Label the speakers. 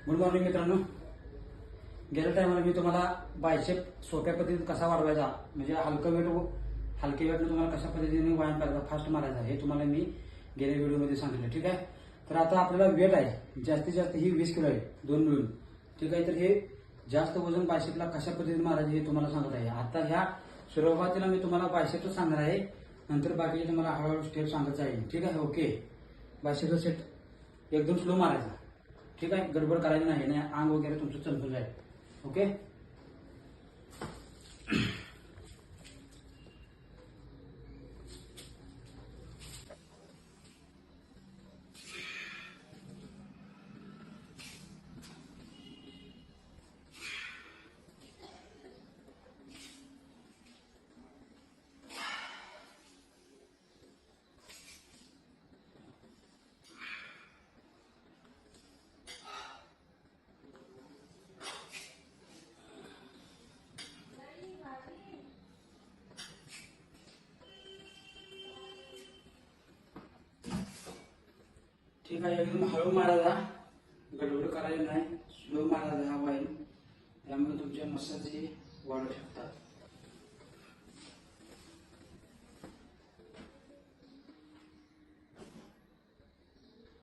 Speaker 1: Good morning मित्रांनो. गेल्या टायमाला मी तुम्हाला बायसेप सोप्या पद्धतीत कसा वाढवायचा म्हणजे हलके वेटने तुम्हाला कशा पद्धतीने व्यायाम करायचा, फास्ट मारायचा हे तुम्हाला मी गेल्या व्हिडिओमध्ये सांगितलं. ठीक आहे. तर आता आपल्याला वेट आहे जास्तीत जास्त ही 20 किलो आहे, दोन मिळून. ठीक आहे. तर हे जास्त वजन बायसेपला कशा पद्धतीने मारायचे हे तुम्हाला सांगत आहे. आता ह्या सुरुवातीला मी तुम्हाला बायसेपचं सांगणार आहे, नंतर बाकीचे तुम्हाला हळूहळू स्टेप सांगत आहे. ठीक आहे. ओके. बायसेपचा सेट एकदम स्लो मारायचा. ठीक आहे. गडबड करायची नाही, अंग वगैरे तुमचं चमचून जाईल. ओके. ठीक आहे. एकदम हळू मारायचा, गडबड करायची नाही, स्लो मारायचा हा व्यायाम. त्यामुळे तुमच्या मसल्स वाढू शकतात.